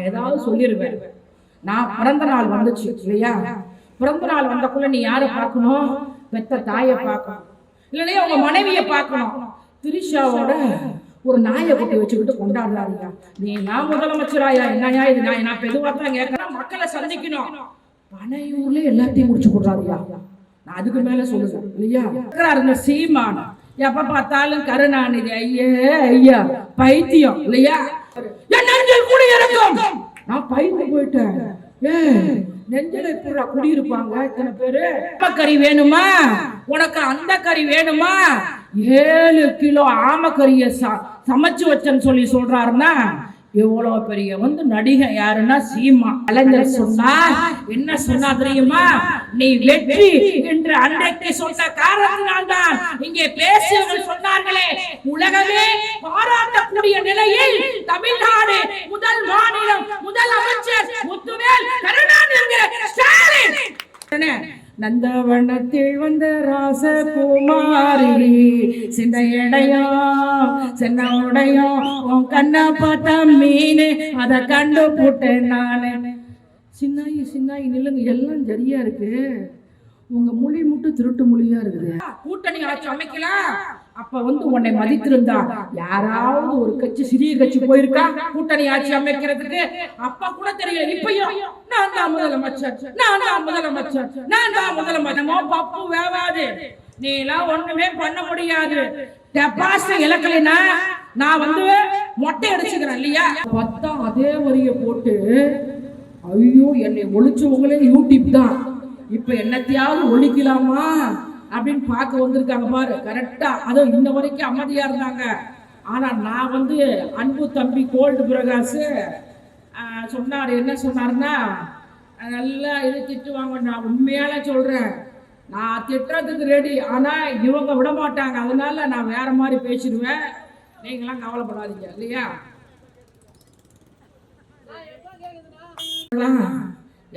நான் ஏதாவது சொல்லிடுவேன். நான் பிறந்த நாள் வந்துச்சு இல்லையா, பிறந்த நாள் வந்தக்குள்ள நீ யாரை பார்க்கணும்? பெத்த தாயை பார்க்கணும், இல்லையா உங்க மனைவியை பார்க்கணும். திரிஷாவோட ஒரு நாயை கொட்டி வச்சுக்கிட்டு கொண்டாடுறாருயா. நீ நான் முதலமைச்சராயா என்னையா இது? நான் பெதுவா தான் கேட்கறேன். மக்களை சந்திக்கணும். பனையூர்ல எல்லாத்தையும் முடிச்சு கொடுறாருயா. நான் அதுக்கு மேல சொல்லுவேன் இல்லையா. இருந்த சீமான் எப்ப பார்த்தாலும் கருணாநிதி ஐயா ஐயா பைத்தியம் இல்லையா. என் நெஞ்சில் குடியிருக்கும். நான் பயந்து போயிட்டேன். நெஞ்சில இப்ப குடியிருப்பாங்க இத்தனை பேரு. கறி வேணுமா உனக்கு? அந்த கறி வேணுமா? 7 கிலோ ஆமக்கறிய சமைச்சு வச்சேன்னு சொல்லி சொல்றாருன்னா எவ்வளவு பெரிய நடிகை யாருன்னா சீமா. கலைஞர் சொன்னா என்ன சொன்னா தெரியுமா? நீ வெற்றி என்று அன்றைக்கு சொன்ன காரணத்தினால்தான் இங்கே பேசியவர்கள் சொன்னார்களே, உலகமே பாராட்டக்கூடிய நிலையில் தமிழ்நாடு முதல் மாநிலம் முதல் அமைச்சர் முத்துவேல் கருணாநிதி ஸ்டாலின். நந்தவனத்தில் வந்த ராசகுமாரி சிந்தையடையோ சென்ன உடையோ உன் கண்ணா பார்த்தா மீனு அதை கண்டு போட்டேன் நானு. சின்னாயி நில்லுங்க, எல்லாம் சரியா இருக்கு. உங்க மொழி மட்டும் திருட்டு மொழியா இருக்குது. கூட்டணி ஆட்சி அமைக்கலாம். அப்ப உன்னை மதித்திருந்தா யாராவது ஒரு கட்சி சிறிய கட்சி போயிருக்கா கூட்டணி ஆட்சி அமைக்கிறதுக்கு? அப்ப கூட தெரியல. இப்பயும் நான் தான் முதலமைச்சர், நான் தான் முதலமைச்சர், நான் தான் முதலமைச்சர். பப்பு வேவாது. நீ எல்லாம் ஒண்ணுமே பண்ண முடியாது. டெபாசிட் இலக்கலைன்னா நான் மொட்டை அடிச்சுக்கிறேன் இல்லையா. பத்தா அதே வரிய போட்டு ஐயோ என்னை ஒழிச்சவங்களே யூடியூப் தான். இப்ப என்னத்தையாவது ஒழிக்கலாமா அப்படின்னு பார்க்க வந்திருக்காங்க பாரு. கரெக்டா அதோ இன்ன வரைக்கும் அமைதியா இருந்தாங்க. ஆனா நான் அன்பு தம்பி கோல்டு பிரகாஷ் சொன்னாரு. என்ன சொன்னாருன்னா, நல்லா இது திட்டுவாங்க. நான் உண்மையால சொல்றேன், நான் திட்டுறதுக்கு ரெடி. ஆனா இவங்க விட மாட்டாங்க. அதனால நான் வேற மாதிரி பேசிடுவேன். நீங்களாம் கவலைப்படாதீங்க இல்லையா.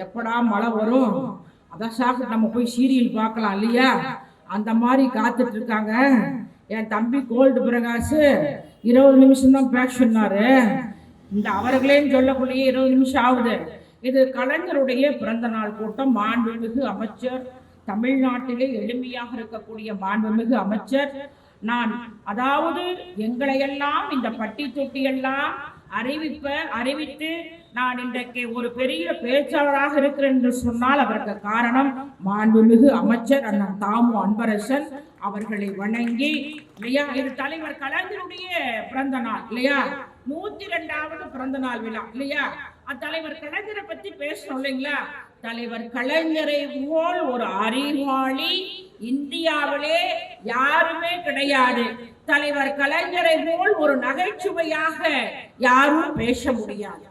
எப்படா மழை வரும், அதான் சாப்பிட்டு நம்ம போய் சீரியல் பார்க்கலாம் இல்லையா. அந்த மாதிரி காத்துட்டு இருக்காங்க. என் தம்பி கோல்டு பிரகாஷ் 20 நிமிஷம் தான் பேச சொன்னாரு. இந்த அவர்களேன்னு சொல்லக்கூடிய 20 நிமிஷம் ஆகுது. இது கலைஞருடைய பிறந்த நாள் கூட்டம். மாண்புமிகு அமைச்சர், தமிழ்நாட்டிலே எளிமையாக இருக்கக்கூடிய மாண்புமிகு அமைச்சர் நான், அதாவது எங்களையெல்லாம் இந்த பட்டி தொட்டியெல்லாம் அறிவித்து நான் இன்றைக்கு ஒரு பெரிய பேச்சாளராக இருக்கிறேன் என்று சொன்னால் அதற்கு காரணம் மாண்புமிகு அமைச்சர் அண்ணன் தாமு அன்பரசன் அவர்களை வணங்கி இல்லையா. இது தலைவர் கலைஞருடைய பிறந்த நாள் இல்லையா, 102வது பிறந்த நாள் விழா இல்லையா. தலைவர் கலைஞரை பத்தி பேசணும் இல்லைங்களா. தலைவர் கலைஞரை போல் ஒரு அறிவாளி இந்தியாவிலே யாருமே கிடையாது. தலைவர் கலைஞரை போல் ஒரு நகைச்சுவையாக யாரும் பேச முடியாது.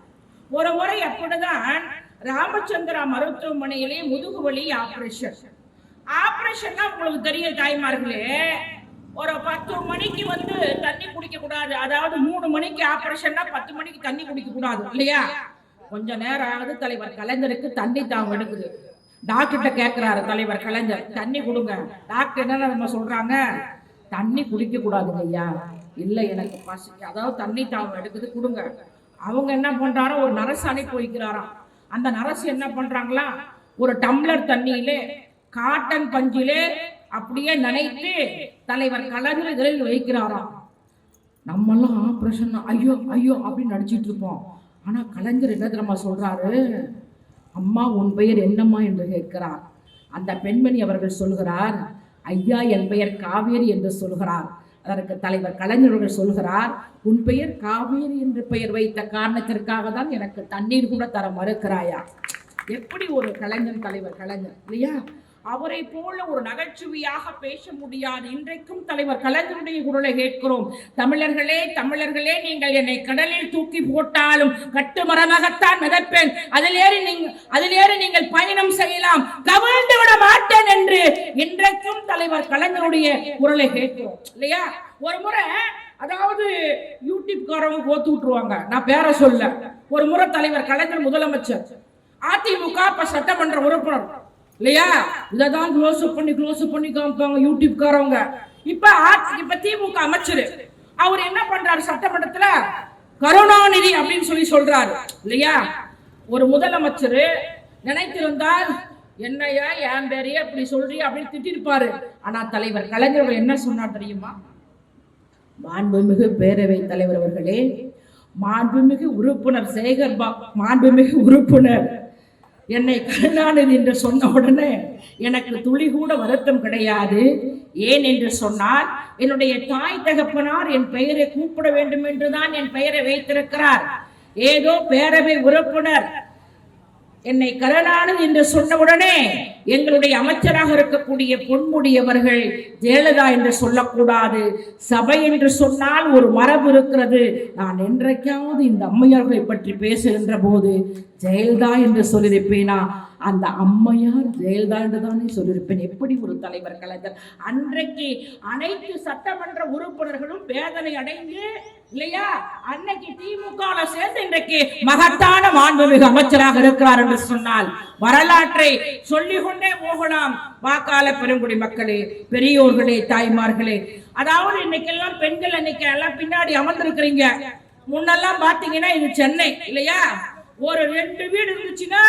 ஒரு முறை அப்படிதான் ராமச்சந்திரா மருத்துவமனையிலே முதுகுவலி ஆபரேஷன் உங்களுக்கு தெரியும் தாய்மார்களே. ஒரு 10 மணிக்கு தண்ணி குடிக்க கூடாது. அதாவது 3 மணிக்கு ஆபரேஷன்னா 10 மணிக்கு தண்ணி குடிக்க கூடாது இல்லையா. கொஞ்ச நேரம் ஆகுது, தலைவர் கலைஞருக்கு தண்ணி தாங்க எடுக்குது. டாக்டர்கிட்ட கேட்கிறாரு தலைவர் கலைஞர், தண்ணி கொடுங்க. டாக்டர் என்ன நம்ம சொல்றாங்க, தண்ணி குடிக்க கூடாதுங்க ஐயா. இல்ல எனக்கு பசிக்கு, அதாவது தண்ணி தாங்க எடுக்குது, கொடுங்க. அவங்க என்ன பண்றாரோ ஒரு நரசு அனுப்பி வைக்கிறாராம். அந்த நரசு என்ன பண்றாங்களா, ஒரு டம்ளர் தண்ணியிலே காட்டன் பஞ்சிலே அப்படியே நனைத்து தலைவர் கலைஞர் இதில் வைக்கிறாராம். நம்மெல்லாம் ஆப்ரேஷன் ஐயோ ஐயோ அப்படின்னு நடிச்சிட்டு இருப்போம். ஆனா கலைஞர் என்ன தெரியுமா சொல்றாரு, அம்மா உன் பெயர் என்னம்மா என்று கேட்கிறார். அந்த பெண்மணி அவர்கள் சொல்கிறார், ஐயா என் பெயர் காவேரி என்று சொல்கிறார். அதற்கு தலைவர் கலைஞர்கள் சொல்கிறார், உன் பெயர் காவேரி என்று பெயர் வைத்த காரணத்திற்காக தான் எனக்கு தண்ணீர் கூட தர மறுக்கிறாயா. எப்படி ஒரு கலைஞர், தலைவர் கலைஞர் இல்லையா. அவரை போல ஒரு நகைச்சுவையாக பேச முடியாது. இன்றைக்கும் தலைவர் கலைஞருடைய குரலை கேட்கிறோம். தமிழர்களே தமிழர்களே, நீங்கள் என்னை கடலில் தூக்கி போட்டாலும் கட்டுமரமாகத்தான் மிதப்பேன். அதில் ஏறி நீங்கள் பயணம் செய்யலாம், கவிழ்ந்து விட மாட்டேன் என்று இன்றைக்கும் தலைவர் கலைஞருடைய குரலை கேட்கிறோம் இல்லையா. ஒரு முறை அதாவது யூடியூப் காரவங்க போத்து விட்டுருவாங்க, நான் பேர சொல்ல. ஒரு முறை தலைவர் கலைஞர் முதலமைச்சர், அதிமுக சட்டமன்ற உறுப்பினர் இல்லையா, இததான் க்ளோஸ் பண்ணி காமிப்பாங்க யூடியூப் காரவங்க. இப்ப திமுக அமைச்சர் அவர் என்ன பண்றாரு, சட்டமன்றத்துல கருணாநிதி அப்படின்னு சொல்றாரு இல்லையா. ஒரு முதலமைச்சர் நினைத்திருந்தால் என்னையா என் பேரையே அப்படி சொல்றீ அப்படின்னு திட்டிருப்பாரு. ஆனா தலைவர் கலைஞர் என்ன சொன்னார் தெரியுமா? மாண்புமிகு பேரவை தலைவர் அவர்களே, மாண்புமிகு உறுப்பினர் மாண்புமிகு உறுப்பினர் என்னை கருணாநிதி என்று சொன்ன உடனே எனக்கு துளி கூட வருத்தம் கிடையாது. ஏன் என்று சொன்னால், என்னுடைய தாய் தகப்பனார் என் பெயரை கூப்பிட வேண்டும் என்றுதான் என் பெயரை வைத்திருக்கிறார். ஏதோ பேரவை உறுப்பினர் என்னை கருணாநிதி என்று சொன்னவுடனே எங்களுடைய அமைச்சராக இருக்கக்கூடிய பொன்முடியவர்கள் ஜெயலலிதா என்று சொல்லக்கூடாது, சபை என்று சொன்னால் ஒரு மரபு இருக்கிறது. நான் என்றைக்காவது இந்த அம்மையார்களை பற்றி பேசுகின்ற போது ஜெயலலிதா என்று சொல்லியிருப்பேனா? அந்த அம்மையார் ஜெயலலிதா என்று தானே சொல்லியிருப்பேன். எப்படி ஒரு தலைவர் கலைஞர்! அன்றைக்கு அனைத்து சட்டமன்ற உறுப்பினர்களும் வேதனை அடைந்து இல்லையா, அன்னைக்கு திமுக சேர்ந்து இன்றைக்கு மகத்தான மாண்புமிகு அமைச்சராக இருக்கிறார் என்று சொன்னால் வரலாற்றை சொல்லிக் கொண்டே போகலாம். வாக்காள பெருங்குடி மக்களே, பெரியோர்களே, தாய்மார்களே, அதாவது இன்னைக்கெல்லாம் பெண்கள் இன்னைக்கு எல்லாம் பின்னாடி அமர்ந்திருக்கிறீங்க. முன்னெல்லாம் பாத்தீங்கன்னா இது சென்னை இல்லையா, ஒரு 2 வீடு இருந்துச்சுன்னா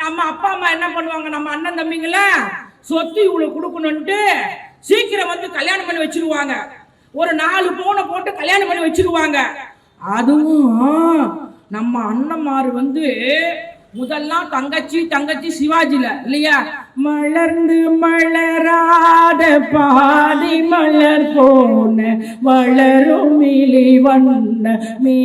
நம்ம அப்பா அம்மா என்ன பண்ணுவாங்க, நம்ம அண்ணன் தம்பிங்கள சொத்து இவ்வளவு கொடுக்கணும்ட்டு சீக்கிரம் வந்து கல்யாணம் பண்ணி வச்சிருவாங்க. ஒரு 4 பவுனை போட்டு கல்யாணம் பண்ணி வச்சிருவாங்க. அதுவும் நம்ம அண்ணன்மாரு வந்து முதல்லாம் தங்கச்சி சிவாஜில இல்லையா, மலர்ந்து மலராத பாதி மலர் போன வளரும் இலி வண்ணமே,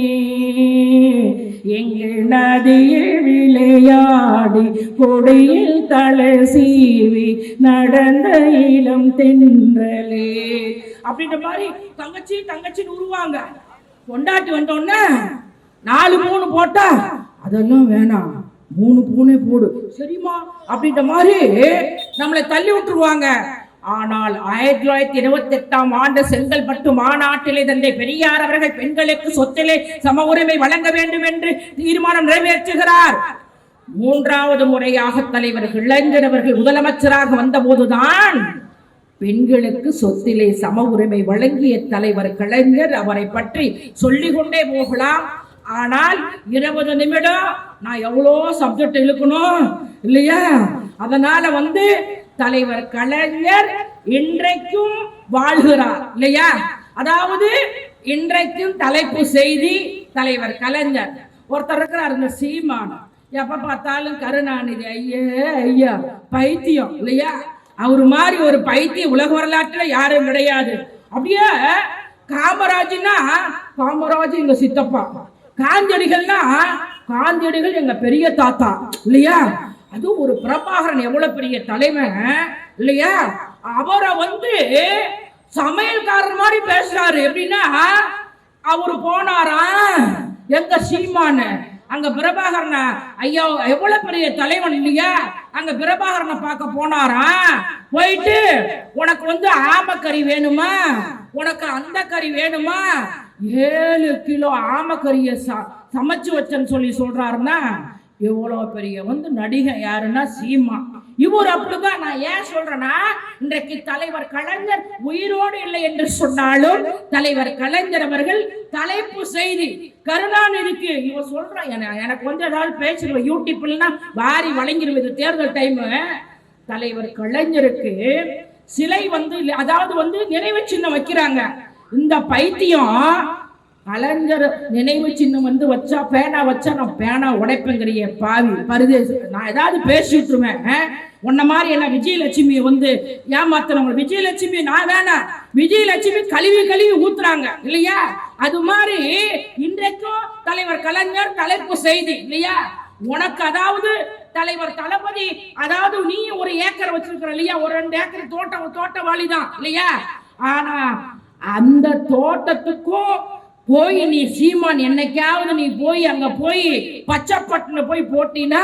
எங்கள் நதியில் விளையாடி கொடியில் தலை சீவி நடந்த இளம் தென்றலே அப்படின்ற மாதிரி தங்கச்சின்னு உருவாங்க. கொண்டாட்டி வந்தோடனே 4 பூனை போட்டா அதெல்லாம் வேணாம், 3 பூனை போடு சரிமா அப்படின்ற மாதிரி நம்மளை தள்ளி விட்டுருவாங்க. ஆனால் 1928ஆம் ஆண்டு செங்கல்பட்டு மாநாட்டிலே தந்தை பெரியார் அவர்கள் பெண்களுக்கு சொத்திலே சம உரிமை வழங்க வேண்டும் என்று தீர்மானம் நிறைவேற்றுகிறார். 3வது முறையாக தலைவர் இளைஞர் அவர்கள் முதலமைச்சராக வந்த போதுதான் பெண்களுக்கு சொத்திலே சம உரிமை வழங்கிய தலைவர் கலைஞர். அவரை பற்றி சொல்லிக் கொண்டே போகலாம். ஆனால் 20 நிமிடம் நான் எவ்வளோ சப்ஜெக்ட் இழுக்கணும் இல்லையா, அதனால வந்து தலைவர் கலைஞர் இன்றைக்கும் வாழ்கிறார் இல்லையா. அதாவது இன்றைக்கும் தலைப்பு செய்தி தலைவர் கலைஞர். ஒருத்தர் இருக்கிறார் இந்த சீமான், எப்ப பார்த்தாலும் கருணாநிதி ஐயா பைத்தியம் இல்லையா, அவரு மாதிரி ஒரு பைத்தியம் உலக வரலாற்றுல யாரும் கிடையாது. அப்படியே காமராஜ்னா காமராஜ் எங்க சித்தப்பா, காந்தியடிகள்னா காந்தியடிகள் எங்க பெரிய தாத்தா இல்லையா. அது ஒரு பிரபாகரன் எவ்வளவு பெரிய தலைவன் இல்லையா, அவரை வந்து சமையல்காரர் மாதிரி பேசுறாரு. எப்படின்னா அவரு போனாரா எங்க சீமான அங்க பிரபாகரன் ஐயா எவ்வளவு பெரிய தலைவன் இல்லையா, அங்க பிரபாகரனை பார்க்க போனாரா. போயிட்டு உனக்கு வந்து ஆமக்கறி வேணுமா, உனக்கு அந்த கறி வேணுமா, 7 கிலோ ஆமக்கறியை சமைச்சு வச்சேன்னு சொல்றாருன்னா எவ்வளவு பெரிய வந்து நடிகை யாருன்னா சீமா. இவர் அப்படிதான். நான் ஏன் சொல்றேன்னா, இன்றைக்கு தலைவர் கலைஞர் உயிரோடு இல்லை என்று சொன்னாலும் தலைவர் கலைஞர் அவர்கள் தலைப்பு செய்தி கருணாநிதிக்கு இவன் சொல்றான். எனக்கு வந்து ஏதாவது பேசிடுவேன் யூடியூப்ல வாரி வழங்கிடுவது. தேர்தல் டைம் தலைவர் கலைஞருக்கு சிலை வந்து அதாவது வந்து நினைவு சின்னம் வைக்கிறாங்க. இந்த பைத்தியம் கலைஞர் நினைவு சின்னம் வந்து வச்சா பேனா வச்சா நான் பேனா உடைப்பேங்கிறிய பாவி பரிதேச. நான் ஏதாவது பேசிட்டுருவேன். உன்ன மாதிரி என்ன விஜயலட்சுமி வந்து ஏமாத்துறவங்க, விஜயலட்சுமி நான் வேணாம், விஜயலட்சுமி கழுவி ஊத்துறாங்க இல்லையா. அது மாதிரி இன்றைக்கும் தலைவர் கலைஞர் தலைப்பு செய்தி இல்லையா. உனக்கு அதாவது தலைவர் தளபதி அதாவது நீ ஒரு ஏக்கர் வச்சிருக்கிற இல்லையா, ஒரு 2 ஏக்கர் தோட்டவாளி தான் இல்லையா. ஆனா அந்த தோட்டத்துக்கும் போய் நீ சீமான் என்னைக்காவது நீ போய் அங்க போய் பச்சைப்பட்டுல போய் போட்டினா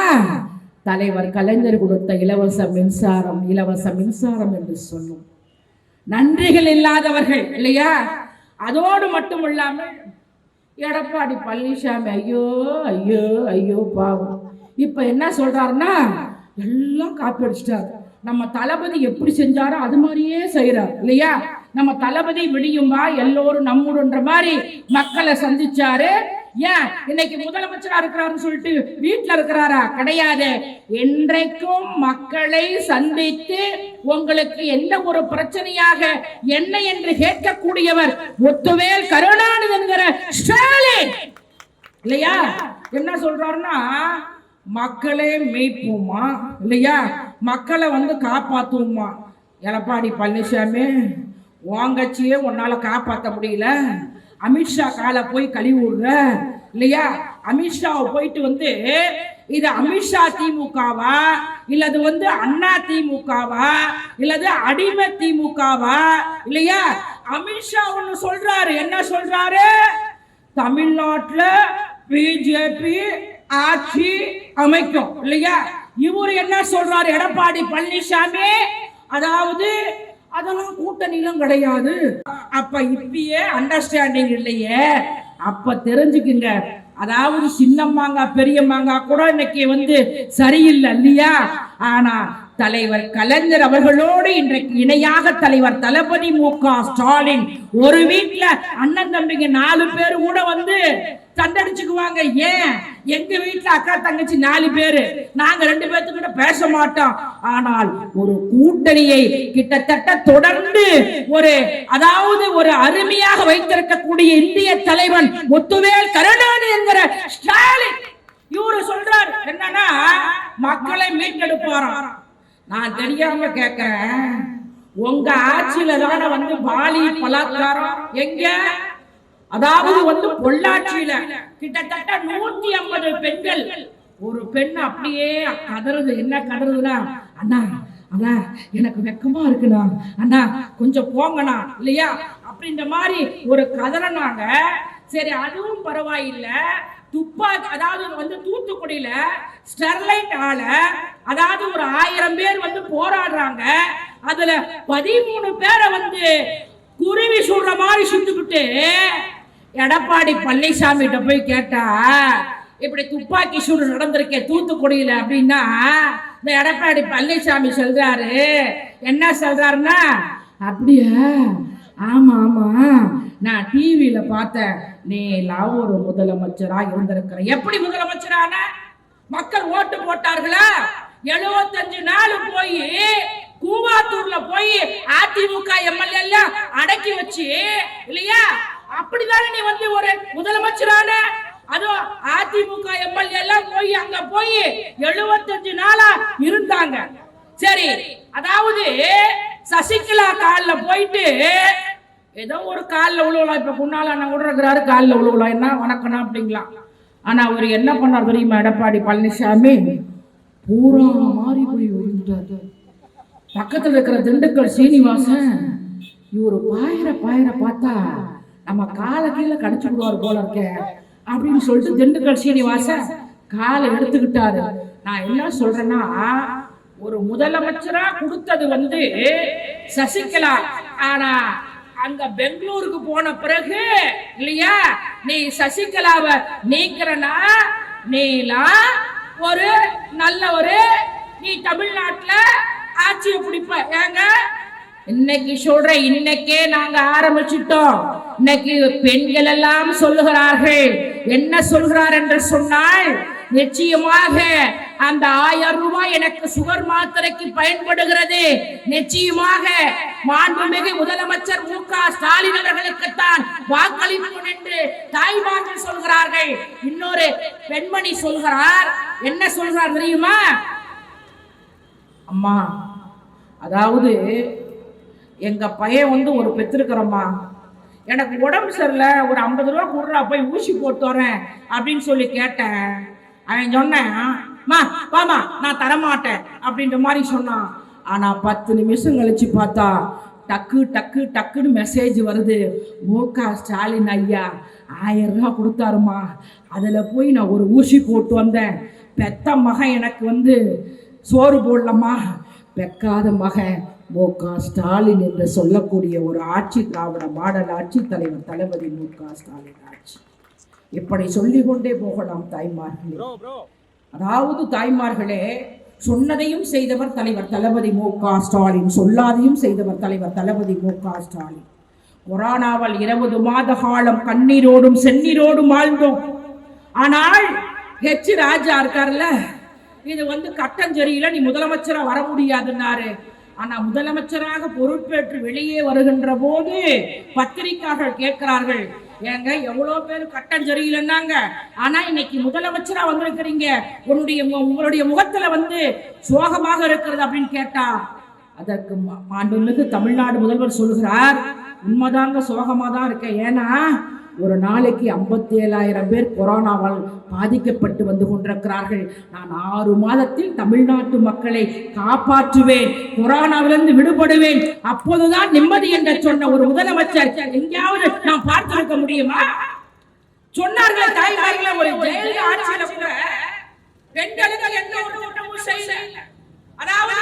தலைவர் கலைஞர் கொடுத்த இலவச மின்சாரம் என்று சொல்லும். நன்றிகள் இல்லாதவர்கள் இல்லையா. அதோடு மட்டும் இல்லாமல் எடப்பாடி பழனிசாமி ஐயோ ஐயோ ஐயோ பாவம் இப்ப என்ன சொல்றாருன்னா எல்லாம் காப்பி அடிச்சிட்டாரு. நம்ம தளபதி எப்படி செஞ்சாரோ அது மாதிரியே செய்யறாரு இல்லையா. நம்ம தளபதி விடியும்பா எல்லோரும் நம்முடுன்ற மாதிரி மக்களை சந்திச்சாரு. ஏன் இன்னைக்கு முதலமைச்சரா இருக்கிறாருன்னு சொல்லிட்டு வீட்டுல இருக்கிறாரா? கிடையாது. என்றைக்கும் மக்களை சந்தித்து உங்களுக்கு எந்த ஒரு பிரச்சனையாக என்ன என்று கேட்கக்கூடியவர் முத்துவேல் கருணாநிதி என்கிற ஸ்டாலின் இல்லையா? என்ன சொல்றாருன்னா, மக்களே மீட்போமா இல்லையா, மக்களை காப்பாத்துவோமா. எடப்பாடி பழனிசாமி வாங்கச்சியே உன்னால காப்பாற்ற முடியல, அமித்ஷா காலை போய் கழுவி விடுற இல்லையா? அமித்ஷாவை போயிட்டு இது அமித்ஷா திமுகவா இல்லது அண்ணா திமுகவா இல்லது அடிமை திமுகவா இல்லையா? அமித்ஷா ஒண்ணு சொல்றாரு. என்ன சொல்றாரு? தமிழ்நாட்டுல பிஜேபி ஆட்சி அமைக்கும் இல்லையா? இவரு என்ன சொல்றாரு? எடப்பாடி பழனிசாமி அதாவது அதெல்லாம் கூட்டணியும் கிடையாது. அப்ப இப்பயே அண்டர்ஸ்டாண்டிங் இல்லையே. அப்ப தெரிஞ்சுக்குங்க, அதாவது சின்ன மாங்காய் பெரிய மாங்காய் கூட இன்னைக்கு சரியில்லை இல்லையா? ஆனா தலைவர் கலைஞர் அவர்களோடு இன்றைக்கு இணையாக தலைவர் தளபதி மு.க. ஸ்டாலின் ஒரு வீட்டுல அண்ணன் தம்பிங்க 4 பேர் கூட தண்டடிச்சுக்குவாங்க. ஏன்? எங்க வீட்டுல அக்கா தங்கச்சி 4 பேரு, நாங்க 2 பேர்த்துக்கிட்ட பேச மாட்டோம். ஆனால் ஒரு கூட்டணியை கிட்டத்தட்ட தொடர்ந்து அதாவது ஒரு அருமையாக வைத்திருக்கக்கூடிய இந்திய தலைவன் முத்துவேல் கருணாநிதி என்கிற ஸ்டாலின் இவரு சொல்றார் என்னன்னா, மக்களை மீட்டெடுப்பாராம். நான் தெரியாம கேட்கிறேன், உங்க ஆட்சியில தானே பாலி பலாத்காரம் எங்க? அதாவது பொள்ளாச்சியில கிட்டத்தட்ட 150 பெண்கள், ஒரு பெண் அப்படியே கதறுது. என்ன கதறுதுன்னா, அண்ணா அண்ணா எனக்கு வெக்கமா இருக்குண்ணா, அண்ணா கொஞ்சம் போங்கண்ணா இல்லையா அப்படின்ற மாதிரி ஒரு கதறினாங்க. சரி, அதுவும் பரவாயில்லை. துப்பாக்கி அதாவது தூத்துக்குடியில ஸ்டெர்லைட் ஆல அதாவது ஒரு 1000 பேர் போராடுறாங்க. அதுல 13 பேரை குருவி சுடுற மாதிரி சுட்டுக்கிட்டு எடப்பாடி பழனிசாமி கிட்ட போய் கேட்டா, இப்படி துப்பாக்கி சூடு நடந்திருக்கே தூத்துக்குடியில அப்படின்னா, இந்த எடப்பாடி பழனிசாமி சொல்றாரு, என்ன சொல்றாருன்னா, அப்படியா, ஆமா ஆமா நான் டிவியில பார்த்தேன், நீ எல்லாம் ஒரு முதலமைச்சரா இருந்திருக்கிற. எப்படி முதலமைச்சரான? மக்கள் ஓட்டு போட்டார்களா? 75 நாள் போய் கூவாத்தூர்ல போய் அதிமுக எம்எல்ஏ எல்லாம் அடக்கி வச்சு இல்லையா? அப்படிதானே நீ ஒரு முதலமைச்சரான? அதோ அதிமுக எம்எல்ஏ எல்லாம் போய் அங்க போய் 75 நாளா இருந்தாங்க. சரி, அதாவது சசிகலா கால்ல போயிட்டு ஏதோ ஒரு காலில் உழுவலாம். இப்ப முன்னால அண்ணன் கூட இருக்கிறாரு, காலில் உழுவலாம், என்ன வணக்கம்னா அப்படிங்களா. ஆனா அவர் என்ன பண்ணார் தெரியுமா? எடப்பாடி பழனிசாமி பூரா மாறி போய் விழுந்துட்டாரு. பக்கத்துல இருக்கிற திண்டுக்கல் சீனிவாசன் இவரு பாயிர பார்த்தா நம்ம காலை கீழே கடிச்சு விடுவார் போல இருக்க அப்படின்னு சொல்லிட்டு திண்டுக்கல் சீனிவாசன் காலை எடுத்துக்கிட்டாரு. நான் என்ன சொல்றேன்னா, ஒரு முதலமைச்சரா கொடுத்தது சசிகலா. ஆனா அங்க பெங்களூருக்கு போன பிறகு இல்லையா, நீ சசிகலாவை நீக்கிறனா, நீலாம் ஒரு நல்ல நீ தமிழ்நாட்டுல ஆட்சியை பிடிப்ப. ஏங்க இன்னைக்கு சொல்றேன், இன்னைக்கே நாங்க ஆரம்பிச்சிட்டோம். இன்னைக்கு பெண்கள் எல்லாம் சொல்லுகிறார்கள். என்ன சொல்கிறார் என்று சொன்னால், நிச்சயமாக அந்த 1000 ரூபாய் எனக்கு சுகர் மாத்திரைக்கு பயன்படுகிறது. நிச்சயமாக மாண்புமிகு முதலமைச்சர் மு.க. ஸ்டாலின் அவர்களுக்குத்தான் வாக்களிப்போம் என்று தாய்மார்கள் சொல்கிறார்கள். இன்னொரு பெண்மணி சொல்கிறார். என்ன சொல்றார் தெரியுமா? அம்மா, அதாவது எங்க பையன் ஒரு பெற்றிருக்கிறம்மா, எனக்கு உடம்பு சரியில்லை, ஒரு 50 ரூபா கொடுறா, போய் ஊசி போட்டு வரேன் அப்படின்னு சொல்லி கேட்டேன். அவன் சொன்னேன், வாமா நான் தரமாட்டேன் அப்படின்ற மாதிரி சொன்னான். ஆனா 10 நிமிஷம் கழிச்சு பார்த்தா டக்கு டக்கு டக்குன்னு மெசேஜ் வருது, மு.க. ஸ்டாலின் ஐயா 1000 ரூபா கொடுத்தாருமா, அதுல போய் நான் ஒரு ஊசி போட்டு வந்தேன். பெத்த மகன் எனக்கு சோறு போடலம்மா, பெக்காத மகன் மு.க. ஸ்டாலின் என்று சொல்லக்கூடிய ஒரு ஆட்சி, திராவிட மாடல் ஆட்சி, தலைவர் தளபதி மு.க. ஸ்டாலின் ஆட்சி. இப்படி சொல்லிக் கொண்டே போகலாம் தாய்மார்களே. அதாவது தாய்மார்களே, சொன்னதையும் செய்தவர் தலைவர் தளபதி மு.க. ஸ்டாலின், சொல்லாதையும் செய்தவர் தலைவர் தளபதி மு.க. ஸ்டாலின். கொரோனாவால் 20 மாத காலம் கண்ணீரோடும் செந்நீரோடும் வாழ்ந்தோம். ஆனால் ஹெச் ராஜா இருக்காருல்ல, இது கட்டஞ்சரியில நீ முதலமைச்சரா வர முடியாதுன்னாரு. ஆனா முதலமைச்சராக பொறுப்பேற்று வெளியே வருகின்ற போது பத்திரிகையாளர்கள் கேட்கிறார்கள், ஏங்க எவ்வளவு பேர் கட்டஞ்சரியில்லைன்னாங்க, ஆனா இன்னைக்கு முதலமைச்சரா வந்திருக்கிறீங்க, உங்களுடைய முகத்துல சோகமாக இருக்கிறது அப்படின்னு கேட்டா, அதற்கு மாண்புமிகு தமிழ்நாடு முதல்வர் சொல்கிறார், உண்மைதாங்க சோகமா தான் இருக்கேன். ஏன்னா ஒரு நாளைக்கு 57,000 பேர் கொரோனாவால் பாதிக்கப்பட்டு வந்து கொண்டிருக்கிறார்கள். நான் 6 மாதத்தில் தமிழ்நாட்டு மக்களை காப்பாற்றுவேன், கொரோனாவிலிருந்து விடுபடுவேன், அப்போதுதான் நிம்மதி என்று சொன்ன ஒரு முதலமைச்சர் எங்கேயாவது நாம் பார்த்திருக்க முடியுமா? சொன்னார்கள் தாய்மார்களே, ஒரு ஜெயலலிதா ஆட்சியில கூட பெண்களுக்கு எந்த ஒரு திட்டமும் செய்யல. அதாவது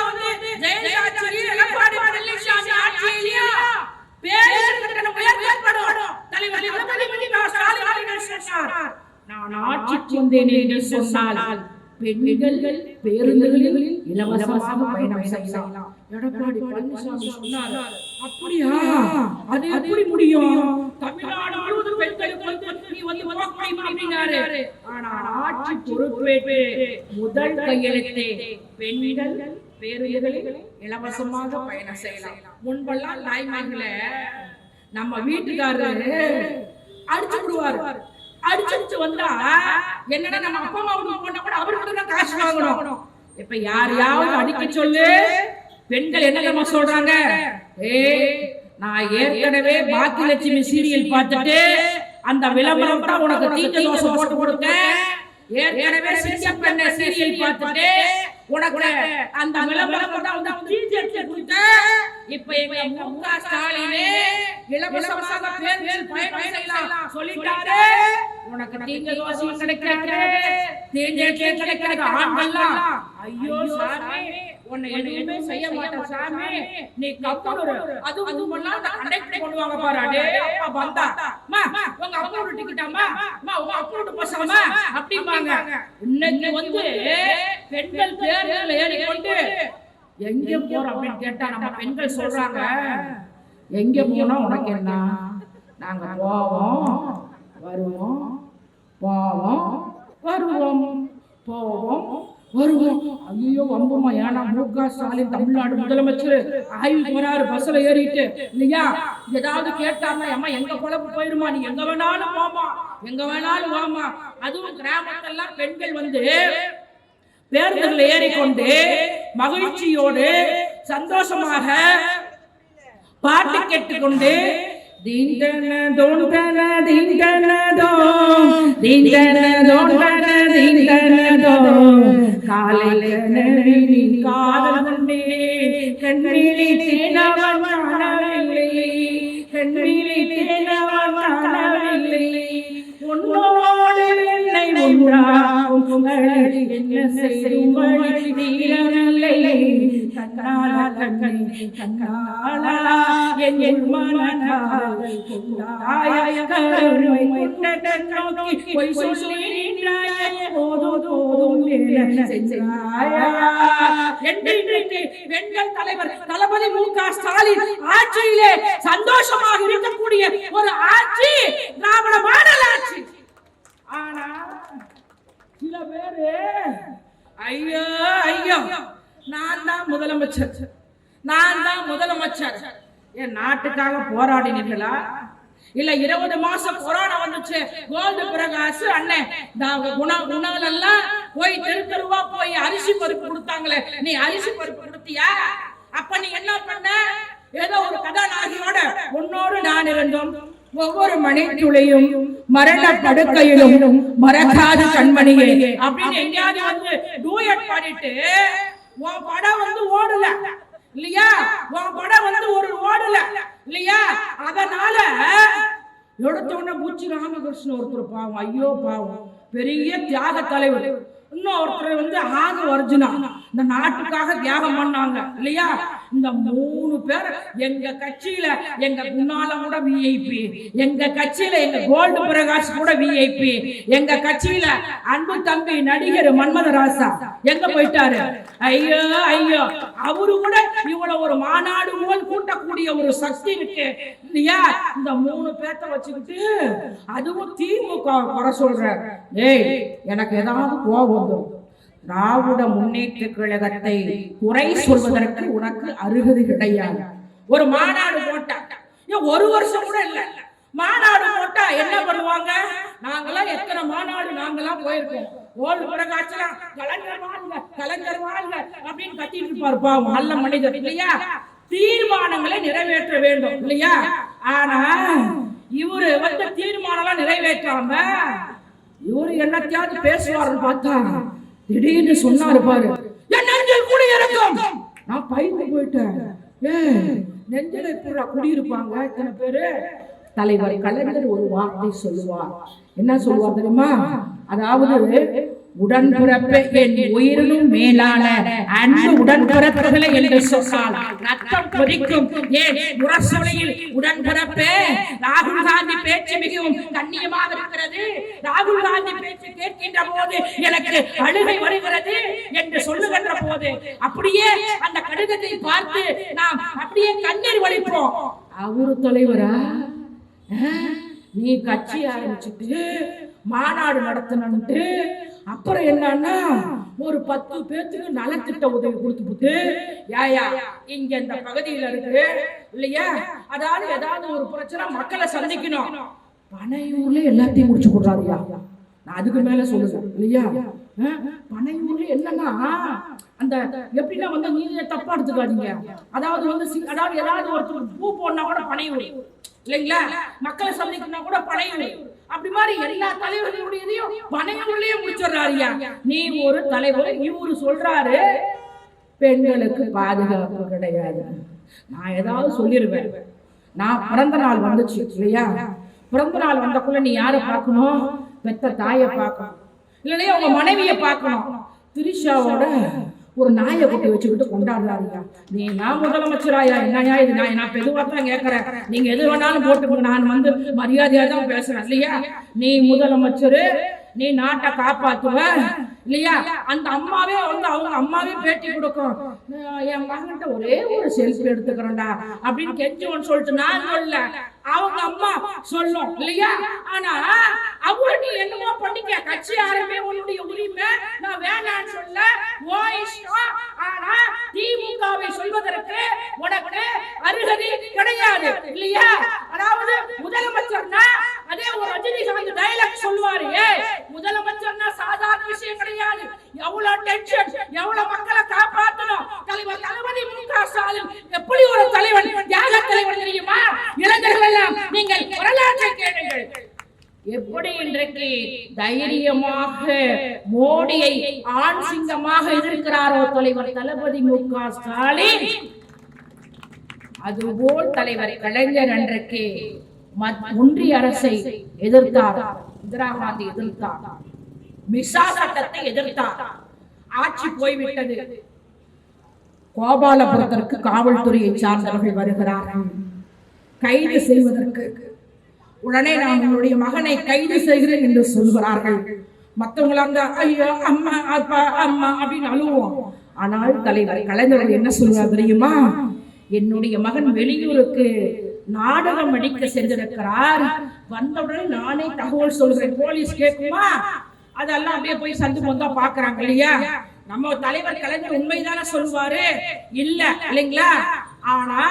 ஜெயலலிதா ஆட்சியில எடப்பாடி பழனிசாமி ஆட்சியில நான் ஆட்சிக்கு வந்தேன் என்று சொன்னால் பெண்கள் பேருந்துகளில் இலவசமாக பயணம் செய்யலாம். எடப்பாடி பழனிசாமி சொன்னார், அப்படியா, அது எப்படி முடியும்? தமிழ்நாடு முழுவதும் பெண்களுக்கு அப்படின்னாரு. ஆனால் ஆட்சி பொறுப்பேற்று முதல் கையெழுத்தே பெண்கள் பேருந்துகளில் இலவசமாக பயணம் செய்யலாம். முன்பெல்லாம் தாய்மார்களே, நம்ம வீட்டுக்காரரு அடிச்சு விடுவாரு, அடிச்சு வந்தா என்னன்னா நம்ம அப்பா அம்மா வீட்டுக்கு போனா கூட அவருக்கு தான் காசு வாங்கணும். இப்ப யாரையாவது அடிக்க சொல்லு, பெண்கள் என்ன சொல்றாங்க, நான் ஏற்கனவே பாக்கியலட்சுமி சீரியல் பார்த்துட்டு அந்த விளம்பரம் தான் உனக்கு தீஞ்ச தோசை போட்டு கொடுத்தேன், ஏற்கனவே சிங்கப்பெண்ண சீரியல் பார்த்துட்டு உனக்கு அந்த விளம்பரம் தான் தீஞ்ச கொடுத்தேன். இப்ப எங்க முக ஸ்டாலினே இலவசமாக பேருந்தில் பயணம் செய்யலாம் சொல்லிட்டாரு, உனக்கு தீஞ்ச தோசை கிடைக்காது, தீஞ்ச கிடைக்காது. ஆண்கள்லாம் ஐயோ சாமி உன்னை எதுவுமே செய்ய மாட்டேன் சாமி, நீ கப்பூர் அது உங்கெல்லாம் கண்டக்ட் பண்ணுவாங்க பாரு, அடே அப்பா வந்தா உங்க அக்கௌண்ட் டிக்கெட்டாமா, உங்க அக்கௌண்ட் பசங்கமா அப்படிம்பாங்க. இன்னைக்கு பெண்கள் பேருந்துல ஏறிக்கொண்டு எங்க போறோம் அப்படின்னு கேட்டா நம்ம பெண்கள் சொல்றாங்க, எங்க போனோம் உனக்கு என்ன, நாங்க போவோம் வருவோம், போவோம் வருவோம், போவோம் வருவோம். ஐயோ வம்புமா, ஏன்னா முக ஸ்டாலின் தமிழ்நாடு முதலமைச்சர் ஆய்வு போறாரு பஸ்ல ஏறிட்டு இல்லையா, ஏதாவது கேட்டாருன்னா அம்மா எங்க குழம்பு போயிருமா, நீ எங்க வேணாலும் போமா, எங்க வேணாலும் வாமா. அதுவும் கிராமத்தெல்லாம் பெண்கள் பேருந்துகளை ஏறிக்கொண்டு மகிழ்ச்சியோடு சந்தோஷமாக பாட்டு கேட்டுக்கொண்டு பெண்கள் தலைவர் தளபதி மு.க. ஸ்டாலின் ஆட்சியிலே சந்தோஷமாக இருக்கக்கூடிய ஒரு ஆட்சி திராவிட மாடல் ஆட்சி. ஆனா சில பேரு ஐயோ ஐயோ நான் தான் முதலமைச்சர், நான் தான் முதலமைச்சர், என் நாட்டுக்காக போராடினீர்களா? இல்ல 20 மாசம் கொரோனா வந்துச்சு, கோல்டு பிரகாஷ் அண்ணன் உணவெல்லாம் போய் தெருவா போய் அரிசி பருப்பு கொடுத்தாங்களே, நீ அரிசி பருப்பு கொடுத்தியா? அப்ப நீ என்ன பண்ண? ஏதோ ஒரு கதாநாயகியோட உன்னோடு நான் இருந்தோம், ஒவ்வொரு மணித்துளியும் மரண படுக்கையிலும் மறக்காத கண்மணியே அப்படின்னு எங்கேயாவது டூயட் பாடிட்டு உன் படம் ஓடல இல்லையா, உன் படம் ஒரு ஓடல இல்லையா, அதனால எடுத்தோடனே பூச்சி ராமகிருஷ்ணன் ஒருத்தர் பாவம், ஐயோ பாவம், பெரிய தியாக தலைவர், இன்னொருத்தர் ஆக அர்ஜுனா இந்த நாட்டுக்காக தியாகம் பண்ணாங்க இல்லையா. இந்த 3 பேர் எங்க கட்சியில, எங்க முன்னால கூட விஐபி, எங்க கட்சியில எங்க கோல்டு பிரகாஷ் கூட விஐபி, எங்க கட்சியில அன்பு தம்பி நடிகர் மன்மதராசா எங்க போயிட்டாரு? ஐயோ ஐயோ, அவரு கூட இவ்வளவு ஒரு மாநாடு போல் கூட்டக்கூடிய ஒரு சக்தி இருக்கு இல்லையா? இந்த 3 பேர்த்த வச்சுக்கிட்டு அதுவும் திமுக குறை சொல்ற. ஏய், எனக்கு ஏதாவது கோபம் வந்துடும். திராவிட முன்னேற்ற கழகத்தை குறை சொல்வதற்கு உனக்கு அருகதை கிடையாது. ஒரு மாநாடு போட்டா ஒரு வருஷம் கூட இல்ல, மாநாடு போட்டா என்ன பண்ணுவாங்க? நாங்கெல்லாம் எத்தனை மாநாடு நாங்கெல்லாம் போயிருக்கோம். ஓல்டு பிரகாசம் கலைஞர் வாழ்க, கலைஞர் வாழ்க அப்படின்னு கத்திட்டு இருப்பாருப்பா நல்ல மனிதர் இல்லையா? தீர்மானங்களை நிறைவேற்ற வேண்டும் இல்லையா? ஆனா இவரு தீர்மானம் நிறைவேற்றாம இவரு என்னத்தையாவது பேசுவாருன்னு பார்த்தா திடீர்னு சொன்னாரு பாரு, என் நெஞ்சில் குடியிருக்கும். நான் பயந்து போயிட்டேன். நெஞ்சில எப்படா குடியிருப்பாங்க இத்தனை பேரு? தலைவர் கலைஞர் ஒரு வார்த்தை சொல்லுவார். என்ன சொல்லுவார் தெரியுமா? அதாவது உடன்பிறப்பே என் உயிரினும் மேலான அன்பு உடன்பிறப்புகளை என்று சொன்னால் ரத்தம் கொதிக்கும் ஏன் முரசொலியில் உடன்பிறப்பே. ராகுல் காந்தி பேச்சு மிகவும் கண்ணியமாக இருக்கிறது. ராகுல் காந்தி பேச்சு கேட்கின்ற போது எனக்கு அழுகை வருகிறது என்று சொல்லுகின்ற போது அப்படியே அந்த கடிதத்தை பார்த்து நாம் அப்படியே கண்ணீர் வடிப்போம். அவரு தலைவரா? நீ கட்சி ஆரம்பிச்சுட்டு மாநாடு நடத்தணும்ட்டு அப்புறம் என்னன்னா ஒரு 10 பேத்துக்கு நலத்திட்ட உதவி கொடுத்துட்டு யாயா இங்க இந்த பகுதியில இருக்கு இல்லையா, அதாவது ஏதாவது ஒரு பிரச்சனை மக்களை சந்திக்கணும், பனையூர்ல எல்லாத்தையும் முடிச்சு கொடுறாருயா. நான் அதுக்கு மேல சொல்லுறேன் இல்லையா? பனையூர்ல என்னன்னா அந்த எப்படின்னா நீங்க தப்பா எடுத்துக்காதீங்க. அதாவது அதாவது ஏதாவது ஒருத்தருக்கு பூ போடனா கூட பனையூர் இல்லைங்களா, மக்களை சந்திக்கணும்னா கூட பனையூர். அப்படி மாதிரி எல்லா தலைவர்களுடையதையும் பனையூர்லயே முடிச்சிடறாருயா. நீ ஒரு தலைவர், இவரு சொல்றாரு பெண்களுக்கு பாதுகாப்பு கிடையாது. நான் ஏதாவது சொல்லிருவேன். நான் பிறந்த நாள் வந்துச்சு இல்லையா, பிறந்த நாள் வந்தக்குள்ள நீ யாரை பார்க்கணும்? பெத்த தாயை பார்க்கணும், இல்லையா உங்க மனைவியை பார்க்கணும். திரிஷாவோட ஒரு நாயை குட்டி வச்சுக்கிட்டு கொண்டாடுறாருயா. நீ நான் முதலமைச்சராயா? என்னையா இது? நான் எதுவாக தான் கேட்கறேன். நீங்க எது வேணாலும் போட்டு நான் மரியாதையா தான் பேசுறேன் இல்லையா? நீ முதலமைச்சரு, நீ நாட்டை காப்பாத்துவ இல்லையா? அந்த அம்மாவே அவங்க அம்மாவே பேட்டி கொடுக்கும். என் மகன்கிட்ட ஒரே ஒரு செல்ஃபி எடுத்துக்கிறேன்டா அப்படின்னு கெஞ்சுவன்னு சொல்லிட்டு நான் சொல்ல, அவங்க அம்மா சொல்லும் இல்லையா? ஆனா அவரு நீ என்னமோ பண்ணிக்க, கட்சி ஆரம்பி உன்னுடைய உரிமை, நான் வேணான்னு சொல்ல ஓ இஷ்டம். ஆனா திமுகவை சொல்வதற்கு உனக்கு அருகதை கிடையாது இல்லையா? அதாவது முதலமைச்சர்னா அதே ஒரு ரஜினிகாந்த் டைலாக் சொல்லுவாரு, முதலமைச்சர்னா சாதாரண விஷயம் கிடையாது. எவ்வளவு டென்ஷன், எவ்வளவு மக்களை காப்பாற்றணும். தலைவர் தளபதி மு.க. ஸ்டாலின் எப்படி ஒரு தலைவன், தியாக தலைவன் தெரியுமா? இளைஞர்கள் எல்லாம் நீங்கள் வரலாற்றை கேளுங்கள். எப்படி இன்றைக்கு தைரியமாக மோடியை ஆண் சிங்கமாக எதிர்க்கிறாரோ தலைவர் தளபதி மு.க. ஸ்டாலின், அதுபோல் தலைவர் கலைஞர் அன்றைக்கு ஒன்றிய அரசை எதிர்த்தார், இந்திரா காந்தி எதிர்த்தார், மிசா சட்டத்தை எதிர்த்தார். ஆட்சி போய்விட்டது. கோபாலபுரத்திற்கு காவல்துறையை சார்ந்தவர்கள் வருகிறார்கள் கைது செய்வதற்கு. உடனே நான் உங்களுடைய மகனை கைது செய்கிறேன் என்று சொல்கிறார்கள். மற்றவங்களாங்க ஐயோ அம்மா அப்பா அம்மா அப்படின்னு அழுவோம். ஆனால் தலைவர் கலைஞர் என்ன சொல்றார் தெரியுமா? என்னுடைய மகன் வெளியூருக்கு நாடகம் அடிக்க சென்றிருக்கிறார், வந்தவுடன் நானே தகவல் சொல்கிறேன். போலீஸ் கேட்குமா? அதெல்லாம் அப்படியே போய் சந்து வந்தா பாக்குறாங்க இல்லையா? நம்ம தலைவர் கலைஞர் உண்மைதானே சொல்லுவாரு இல்ல இல்லைங்களா? ஆனா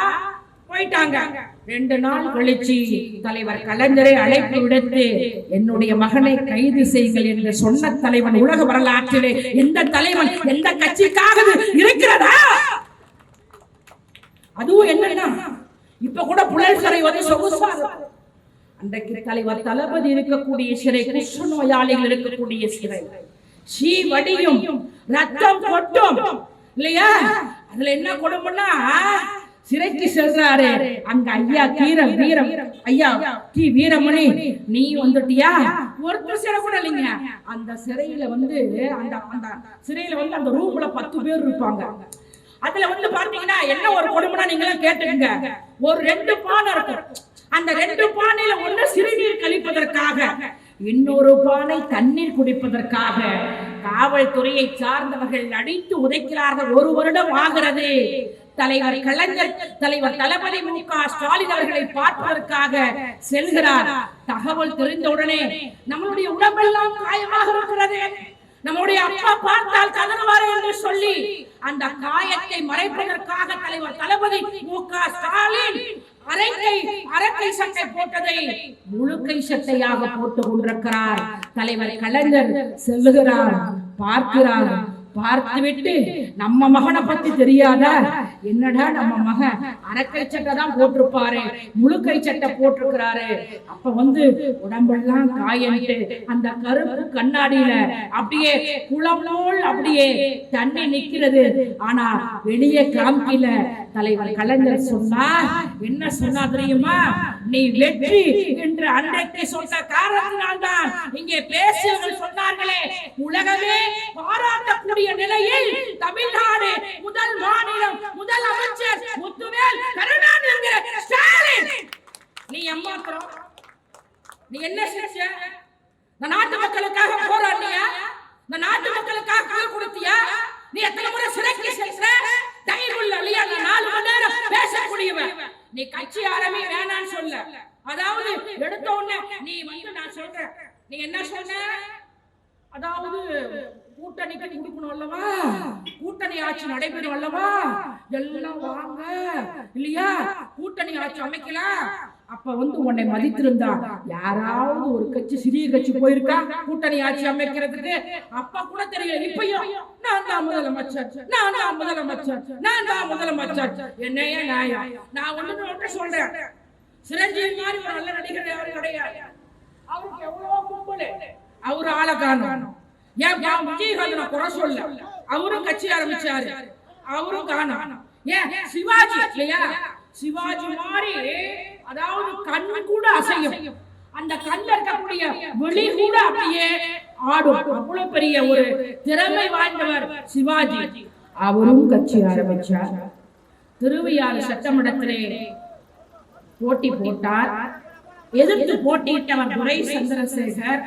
போயிட்டாங்க. 2 நாள் கழிச்சு தலைவர் கலைஞரை அழைப்பு விடுத்து என்னுடைய மகனை கைது செய்யுங்கள் என்று சொன்ன தலைவன் உலக வரலாற்றிலே எந்த தலைவன் எந்த கட்சிக்காக இருக்கிறதா? அதுவும் என்னன்னா இப்ப கூட புழல் சிறை சொகுசா அன்றைக்கு தலைவர் தளபதி இருக்கக்கூடிய சிறை, குஷ்ட நோயாளிகள் இருக்கக்கூடிய சிறை, சீ வடியும் ரத்தம் கொட்டும் இல்லையா? அதுல என்ன கொடுமைன்னா சிறைக்கு செல்றாரு. அங்க ஐயா வீரம் ஐயா வீரமணி நீ வந்துட்டியா? ஒருத்தர் சிறை கூட இல்லைங்க. அந்த சிறையில அந்த சிறையில அந்த ரூம்ல 10 பேர் இருப்பாங்க. அதுல பாத்தீங்கன்னா என்ன ஒரு கொடுமைனா நீங்க கேட்டுக்கங்க. ஒரு 2 பானை இருக்கும். அந்த 2 பானையில ஒண்ணு சிறுநீர் கழிப்பதற்காக, இன்னொரு பானை தண்ணீர் குடிப்பதற்காக காவல்துறையை சார்ந்தவர்கள் அடித்து உதைக்கிறார்கள். 1 வருடம் ஆகிறது. தலைவர் கலைஞர், தலைவர் தளபதி மு.க. ஸ்டாலின் அவர்களை பார்ப்பதற்காக செல்கிறார். தகவல் தெரிந்தவுடனே நம்மளுடைய உடம்பெல்லாம் காயமாக இருக்கிறது, நம்முடைய அப்பா பார்த்தால் கதறுவார் என்று சொல்லி அந்த காயத்தை மறைப்பதற்காக தலைவர் தளபதி மு.க. ஸ்டாலின் அரக்கை சட்டை போட்டதை முழுக்கை சட்டையாக போட்டுக் கொண்டிருக்கிறார். தலைவர் கலைஞர் செல்லுகிறார், பார்க்கிறார். பார்த்துவிட்டு நம்ம மகனை பத்தி தெரியாதா, என்னடா நம்ம மகன் அரக்கை சட்டை தான் போட்டிருப்பாரு, முழுக்கை சட்டை போட்டிருக்கிறாரு. அப்ப உடம்பெல்லாம் காயன்ட்டு அந்த கருப்பு கண்ணாடியில அப்படியே குளம் போல் அப்படியே தண்ணி நிக்கிறது. ஆனா வெளியே காமிக்கல. தலைவர் கலைஞர் சொன்னா என்ன சொன்னா தெரியுமா? நீ வெற்றி என்று அன்றைக்கு சொன்ன காரணத்தினால்தான் இங்கே பேசியவர்கள் சொன்னார்களே, உலகமே பாராட்டக்கூடிய நிலையில் தமிழ்நாடு முதல் மாநிலம், முதல் அமைச்சர் முத்துவேல் கருணாநிதி என்கிற ஸ்டாலின். நீ ஏமாத்துறோம், நீ என்ன செஞ்ச? இந்த நாட்டு மக்களுக்காக போராடியா? இந்த நாட்டு மக்களுக்காக குரல் கொடுத்தியா? நீ எத்தனை முறை சிறைக்கு சென்ற? தைரியமுள்ள இல்லையா? 4 மணி நேரம் பேசக்கூடியவன். நீ கட்சி ஆரம்பி வேணான்னு சொல்ல. அதாவது எடுத்த உடனே நீ நான் சொல்றேன், நீ என்ன சொன்ன? அதாவது கூட்டணிக்கு கொடுக்கணும் அல்லவா, கூட்டணி ஆட்சி நடைபெறும் அல்லவா, எல்லாம் வாங்க இல்லையா, கூட்டணி ஆட்சி அமைக்கலாம். அப்ப உன்னை மதித்திருந்தா யாராவது ஒரு கட்சி, சிறிய கட்சி போயிருக்கா கூட்டணி ஆட்சி அமைக்கிறதுக்கு? அப்ப கூட தெரியல. இப்பயும் நான் தான் முதலமைச்சர், நான் தான் முதலமைச்சர், நான் தான் முதலமைச்சர். என்னைய நியாயம்? நான் ஒன்று சொல்றேன், சிரஞ்சீவி மாதிரி ஒரு நல்ல நடிகர் யாரும் கிடையாது. அவருக்கு எவ்வளவு கும்பல், அவரு ஆளை காணும். ஏன் விஜயகாந்த் குறை சொல்ல, அவரும் கட்சி ஆரம்பிச்சாரு, அவரும் காணும். ஏன் சிவாஜி இல்லையா, சிவாஜி மாதிரி அதாவது கண்ணு கூட அசையும், அந்த கண்ணில் இருக்கக்கூடிய வெளி கூட அப்படியே ஆடும். அவ்வளவு பெரிய ஒரு திறமை வாய்ந்தவர் சிவாஜி. அவரும் கட்சி ஆரம்பிச்சார். திருவையாறு சட்டமன்றத்திலே போட்டி போட்டார். எதிர்த்து போட்டியிட்டவர் துரை சந்திரசேகர்.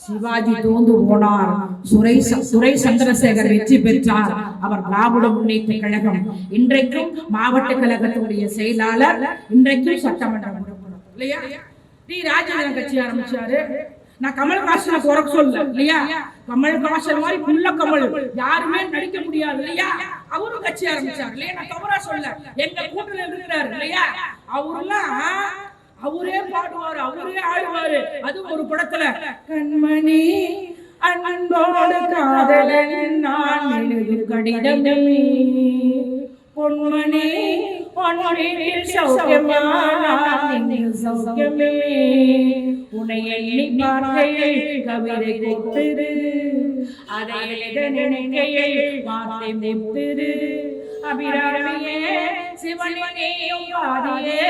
சிவாஜி தோந்து போனார். துரை சந்திரசேகர் வெற்றி பெற்றார். அவர் திராவிட முன்னேற்ற கழகம், இன்றைக்கும் மாவட்ட கழகத்துடைய செயலாளர், இன்றைக்கும் சட்டமன்ற உறுப்பினர் இல்லையா. டி ராஜேந்திரன் கட்சி ஆரம்பிச்சாரு. நான் கமல்ஹாசனை குறை சொல்ல இல்லையா, கமல்ஹாசன் மாதிரி புள்ள கமல் யாருமே நடிக்க முடியாது இல்லையா, அவரும் கட்சி ஆரம்பிச்சாரு இல்லையா. நான் தவறா சொல்ல, எங்க கூட்டணியில் இருக்கிறாரு இல்லையா, அவரெல்லாம் அவரே பாடுவாரு, அவரே ஆடுவாரு. அது ஒரு படத்துல கண்மணி அன்போடு காதலன் நான் எழுதும் கடிதமே, பொன்மணி பொன்மணியில் சௌக்கியமா நான் சௌக்கியமே, உன்னை எண்ணி பார்க்கையில் கவிதை கொட்டுது, அதை எழுத நினைக்கையில் வார்த்தை முட்டுது, அபிராமியே சிவனியும் பாதியே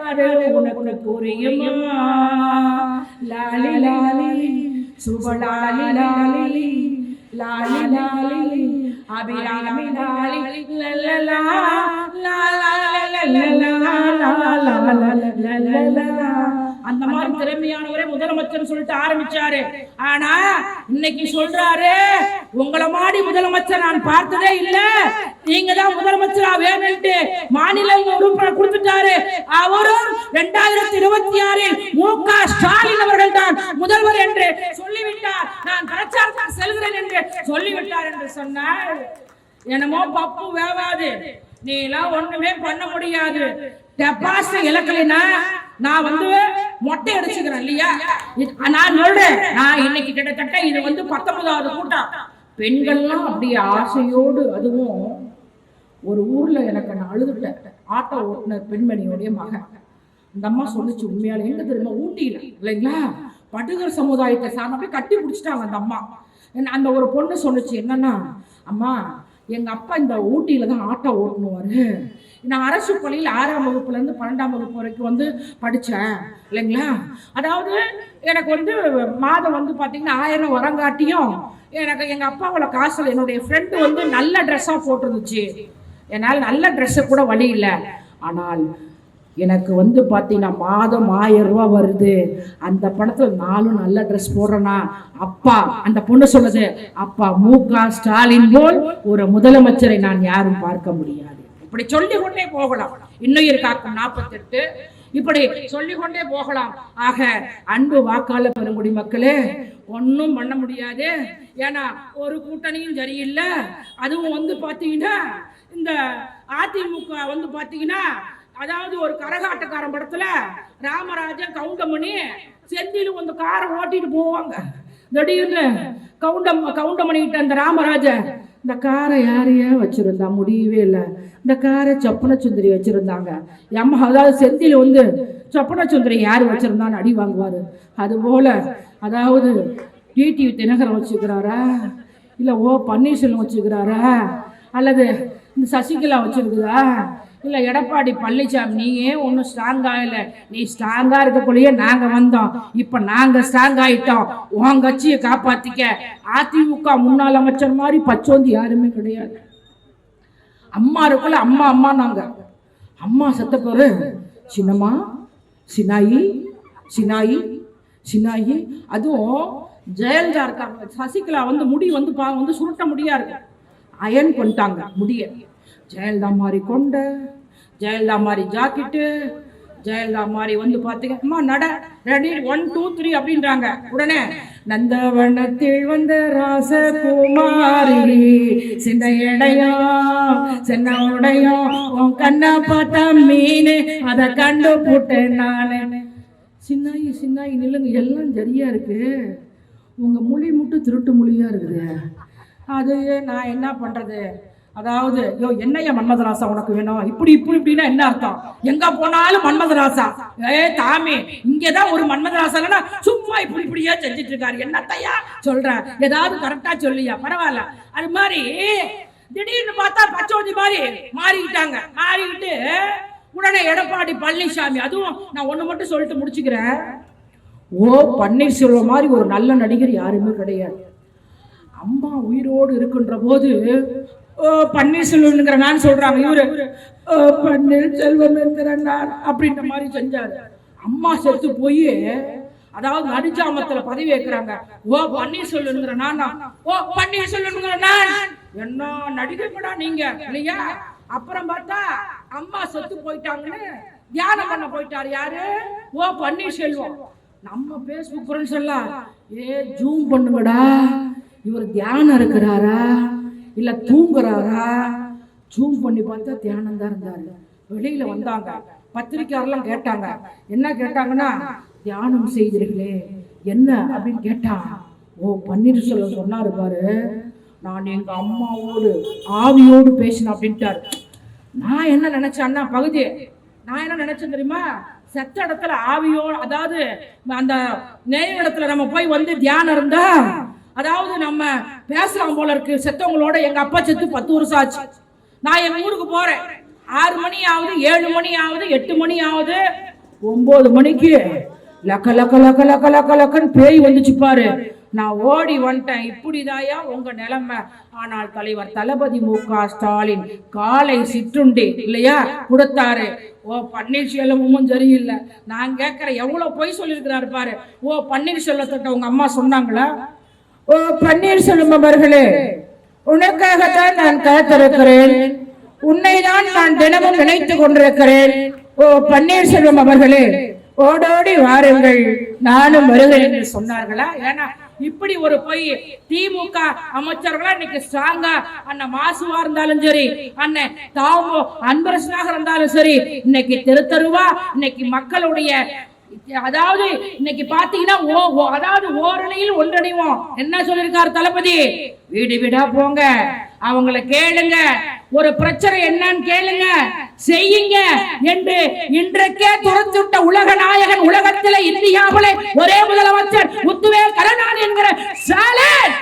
அது உனக்கு புரியுமா, லாலி லாலி சுபலாலி லாலி லாலி லாலி அபிராமி லாலி லலலா லாலா லலலா. அந்த மாதிரி திறமையானவரே முதலமைச்சர் சொல்லிட்டு ஆரம்பிச்சாரு. ஆனா இன்னைக்கு சொல்றாரு, உங்களை மாதிரி முதலமைச்சர் நான் பார்த்ததே இல்ல, நீங்க தான் முதலமைச்சரா வேணும்ட்டு மாநில உறுப்பினர் கொடுத்துட்டாரு. அவரும் 2026 மு.க. ஸ்டாலின் அவர்கள் தான் முதல்வர் என்று சொல்லிவிட்டார். நான் பிரச்சாரத்துக்கு செல்கிறேன் என்று சொல்லிவிட்டார் என்று சொன்னார். என்னமோ பப்பு வேவாது, நீ எல்லாம் ஒண்ணுமே பண்ண முடியாது, டெபாசிட் இலக்கலைனா நான் மொட்டை அடிச்சுக்கிறேன் இல்லையா. நான் சொல்றேன், நான் இன்னைக்கு கிட்டத்தட்ட இது 19வது கூட்டம். பெண்கள்லாம் அப்படியே ஆசையோடு, அதுவும் ஒரு ஊர்ல எனக்கு நான் அழுதுட்டேன். ஆட்டோ ஓட்டுநர் பெண்மணியோடைய மகன், அந்த அம்மா சொல்லிச்சு, உண்மையால எங்க தெரியுமா, ஊட்டியில இல்லைங்களா, படுகர் சமுதாயத்தை சார்ந்த போய் கட்டி பிடிச்சிட்டாங்க அந்த அம்மா. அந்த ஒரு பொண்ணு சொன்னிச்சு, என்னன்னா அம்மா எங்க அப்பா இந்த ஊட்டியில தான் ஆட்டோ ஓட்டுனுவாரு, நான் அரசு பள்ளியில் 6ஆம் வகுப்புல இருந்து 12ஆம் வகுப்பு வரைக்கும் படிச்சேன் இல்லைங்களா. அதாவது எனக்கு மாதம் பாத்தீங்கன்னா 1000 வரங்காட்டியும் எனக்கு எங்க அப்பாவோட காசுல என்னுடைய ஃப்ரெண்டு நல்ல ட்ரெஸ்ஸா போட்டுருந்துச்சு. என்னால் நல்ல ட்ரெஸ்ஸை கூட வழி இல்லை. ஆனால் எனக்கு பார்த்தீங்கன்னா மாதம் 1000 ரூபாய் வருது, அந்த பணத்தில் 4 நல்ல ட்ரெஸ் போடுறேன்னா அப்பா, அந்த பொண்ணு சொல்லுது, அப்பா மு.க. ஸ்டாலின் போல் ஒரு முதலமைச்சரை நான் யாரும் பார்க்க முடியாது. இப்படி சொல்லிக் கொண்டே போகலாம். இன்னுயிர் காக்கும் 48 இப்படி சொல்லிக்கொண்டே போகலாம். ஆக அன்பு வாக்காளர் பெருங்குடி மக்களே, ஒன்னும் பண்ண முடியாது. ஏன்னா ஒரு கூட்டணியும் சரியில்லை. அதுவும் பாத்தீங்கன்னா இந்த அதிமுக பாத்தீங்கன்னா, அதாவது ஒரு கரகாட்டக்காரன் படத்துல ராமராஜன் கவுண்டமணி செந்திலும் காரை ஓட்டிட்டு போவாங்க. திடீர்னு கவுண்டமணிக்கிட்ட அந்த ராமராஜன், இந்த காரை யாரையா வச்சிருந்தா முடியவே இல்லை, இந்த காரை சொப்பன சுந்தரி வச்சிருந்தாங்க. அதாவது செந்தில் சொப்பன சுந்தரி யாரு வச்சிருந்தான்னு அடி வாங்குவாரு. அது போல அதாவது டிடிவி தினகரன் வச்சுக்கிறாரா, இல்ல பன்னீர்செல்வம் வச்சுக்கிறாரா, அல்லது இந்த சசிகலா வச்சிருக்குதா, இல்ல எடப்பாடி பழனிசாமி, நீயே ஒன்னும் ஸ்ட்ராங்கா இல்லை, நீ ஸ்ட்ராங்கா இருக்கக்குள்ளேயே நாங்க வந்தோம், இப்ப நாங்க ஸ்ட்ராங் ஆயிட்டோம், உன் கட்சியை காப்பாத்திக்க. அதிமுக முன்னாள் அமைச்சர் மாதிரி பச்சோந்தி யாருமே கிடையாது. அம்மா இருக்குள்ள அம்மா நாங்க. அம்மா செத்த பேரு சின்னம்மா, சினாயி சினாயி சினாயி. அதுவும் ஜெயலலிதா இருக்காங்க, சசிகலா முடி சுருட்ட முடியா இருக்கு, அயன் பண்ணிட்டாங்க முடிய. ஜெயலலிதா மாதிரி கொண்ட, ஜெயலலிதா மாதிரி ஜாக்கெட்டு, ஜெயலலிதா மாதிரி பாத்தீங்கன்னா நட ரெடி 1 2 3 அப்படின்றாங்க. உடனே நந்தவனத்தில் வந்த ராசகுமாரி, சின்ன உடையும் உன் கண்ணா பார்த்தா மீன், அதை கண்டு போட்டேன் நானு. சின்னாயி நில்லுங்க, எல்லாம் சரியா இருக்கு, உங்க மொழி மட்டும் திருட்டு மொழியா இருக்குது. அது நான் என்ன பண்றது? அதாவது என்னையா மன்மதராசா உனக்கு வேணும், இப்படின்னா என்ன அர்த்தம்? எங்க போனாலும் மன்மதராசா, தாமி இங்கதான் ஒரு மன்மதராசா இல்லைன்னா சும்மா இப்படியே செஞ்சுட்டு இருக்காரு, என்னத்தையா சொல்ற, ஏதாவது கரெக்டா சொல்லியா? பரவாயில்ல. அது மாதிரி திடீர்னு பார்த்தா பச்சோந்தி மாதிரி மாறிக்கிட்டு உடனே எடப்பாடி பழனிசாமி. அதுவும் நான் ஒண்ணு மட்டும் சொல்லிட்டு முடிச்சுக்கிறேன், பன்னீர்செல்வம் மாதிரி ஒரு நல்ல நடிகர் யாருமே கிடையாது. அம்மா உயிரோடு இருக்கின்ற போது பன்னீர்செல்வம்ங்கிற நான் சொல்றாங்க, இவரு பன்னீர்செல்வம் என்கிற நான் அப்படின்ற மாதிரி செஞ்சாரு. அம்மா செத்து போய் அதாவது நடிச்சாமத்துல பதவி வைக்கிறாங்க, பன்னீர்செல்வம்ங்கிற நானா, பன்னீர்செல்வம்ங்கிற நான் என்ன நடிகை நீங்க இல்லையா? அப்புறம் பார்த்தா அம்மா செத்து போயிட்டாங்கன்னு தியானம் பண்ண போயிட்டாரு. யாரு? பன்னீர்செல்வம். நம்ம பேஸ்புக் ஃப்ரெண்ட்ஸ் எல்லாம் ஜூம் பண்ணுங்கடா, இவர் தியானம் இருக்கிறாரா இல்ல தூங்குறாரா? ஜூம் பண்ணி பார்த்தா தியானம் தான் இருந்தாரு. வெளியில வந்தாங்க, பத்திரிக்கையாளர்லாம் கேட்டாங்க. என்ன கேட்டாங்கன்னா, தியானம் செய்தீர்களே என்ன அப்படின்னு கேட்டா, பன்னீர்செல்வம் சொன்னாரு பாரு, நான் எங்க அம்மாவோடு ஆவியோடு பேசினேன் அப்படின்ட்டாரு. நான் என்ன நினைச்சேன்னா பகுதி, நான் என்ன நினைச்சேன் தெரியுமா? செத்த இடத்துல ஆவியோடு, அதாவது அந்த நெய் இடத்துல நம்ம போய் தியானம் இருந்தா அதாவது நம்ம பேசலாம் போல இருக்கு. செத்தவங்களோட எங்க அப்பா செத்து 10 வருஷம் ஆச்சு. நான் எங்க ஊருக்கு போறேன், 6 மணி ஆகுது, 7 மணி ஆகுது, 8 மணி ஆகுது, 9 மணிக்கு லக்க லக்க லக்க லக்க லக்க லக்கன்னு பேய் வந்துச்சு பாரு. நான் ஓடி வந்துட்டேன். இப்படிதாயா உங்க நிலைமை. ஆனால் தலைவர் தளபதி மு.க. ஸ்டாலின் காலை சிற்றுண்டி இல்லையா கொடுத்தாரு. பன்னீர்செல்வமும் சரியில்லை. நான் கேட்கிறேன், எவ்வளவு பொய் சொல்லியிருக்கிறாரு பாரு. பன்னீர்செல்வத்திட்ட உங்க அம்மா சொன்னாங்களா? பன்னீர்செல்வம் அவர்களே, உனக்காகத்தான் நான் காத்திருக்கிறேன், உன்னைதான் நான் தினமும் நினைத்துக் கொண்டிருக்கிறேன். பன்னீர்செல்வம் அவர்களே, ஓடோடி வாருங்கள், நானும் வருகிறேன் என்று சொன்னார்களா? ஏன்னா இப்படி ஒரு பொய் திமுக அமைச்சர்களா இன்னைக்கு ஸ்ட்ராங்கா, அண்ணன் மாசுவா இருந்தாலும் சரி, அண்ணன் தாமோ அன்பரசனாக இருந்தாலும் சரி, இன்னைக்கு தெருத்தருவா இன்னைக்கு மக்களுடைய அதாவது இன்னைக்கு பாத்தீங்கன்னா அதாவது ஓரணியில் ஒன்றடைவோம். என்ன சொல்லிருக்காரு தளபதி? வீடு வீடா போங்க, அவங்களை கேளுங்க, ஒரு பிரச்சனை என்னன்னு கேளுங்க, செய்யுங்க என்று இன்றைக்கே துரத்துவிட்ட உலக நாயகன், உலகத்திலே இந்தியாவிலே ஒரே முதலமைச்சர் முத்துவேல் கருணாநிதி என்கிற ஸ்டாலின்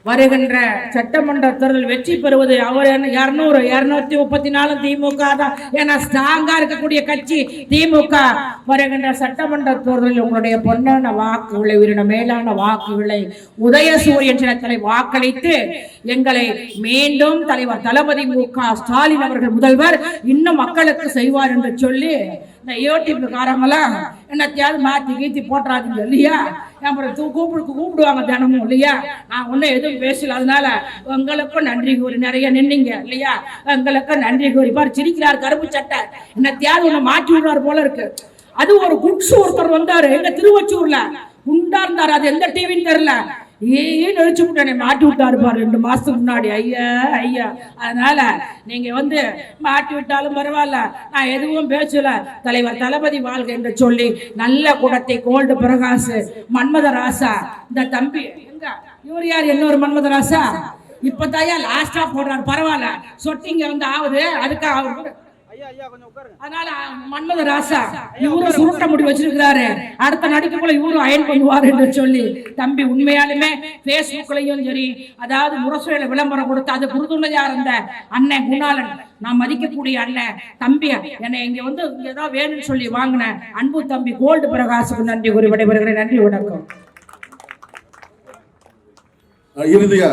வருகின்ற சட்டமன்ற தேர்தல் வெற்றி பெறுவது அவர் 200 234 திமுக தான். ஏன்னா ஸ்ட்ராங்கா இருக்கக்கூடிய கட்சி திமுக. வருகின்ற சட்டமன்ற தேர்தலில் உங்களுடைய பொன்னான வாக்குகளை, உயிரின மேலான வாக்குகளை உதயசூரியன் சின்னத்திலே வாக்களித்து எங்களை மீண்டும் தலைவர் தளபதி மு.க. ஸ்டாலின் அவர்கள் முதல்வர் இன்னும் மக்களுக்கு செய்வார் என்று சொல்லி இந்த யூடியூப் காரங்களாம் என்னத்தையாவது மாத்தி கீத்தி போட்டுறாதீங்க இல்லையா? அப்புறம் கூப்பிடுவாங்க தினமும் இல்லையா? நான் ஒன்னும் எதுவும் பேசல. அதனால உங்களுக்கும் நன்றி கூறி நிறைய நின்னீங்க இல்லையா? உங்களுக்கும் நன்றி கூறி பாரு சிரிக்கிறார் கருப்பு சட்டை. என்னத்தையாவது ஒண்ணு மாற்றி விடுறாரு போல இருக்கு. அது ஒரு குட்ஸ் ஒருத்தர் வந்தாரு எங்க திருவொச்சூர்ல, குண்டா இருந்தாரு. அது எந்த டிவின்னு தெரியல. நெரிச்சு விட்டானே மாட்டி விட்டாரு பாரு 2 மாசத்துக்கு முன்னாடி. ஐயா ஐயா, அதனால நீங்க மாட்டி விட்டாலும் பரவாயில்ல, நான் எதுவும் பேசல. தலைவர் தளபதி வாழ்க என்று சொல்லி நல்ல குடத்தை கோல்டு பிரகாஷ் மன்மதராசா இந்த தம்பி எங்க இவர் யார்? இன்னொரு மன்மதராசா இப்பதாயா லாஸ்டா போடுறாரு. பரவாயில்ல, சொட்டிங்க ஆகுது. அதுக்காக அதனால மன்மதராசா இவரும் சுருட்ட முடி வச்சிருக்கிறாரு. அடுத்த நடிக்கக்குள்ள இவரும் அயன் பண்ணுவார் என்று சொல்லி தம்பி உண்மையாலுமே பேஸ்புக்லயும் சரி, அதாவது முரசொலியில விளம்பரம் கொடுத்து அது குருதுணையா இருந்த அண்ணன் குணாலன், நான் மதிக்கக்கூடிய அண்ணன் தம்பி, என்னை இங்க இங்க ஏதாவது வேணும்னு சொல்லி வாங்கின அன்பு தம்பி கோல்டு பிரகாஷுக்கு நன்றி கூறி விடைபெறுகிறேன். நன்றி, வணக்கம். இறுதியா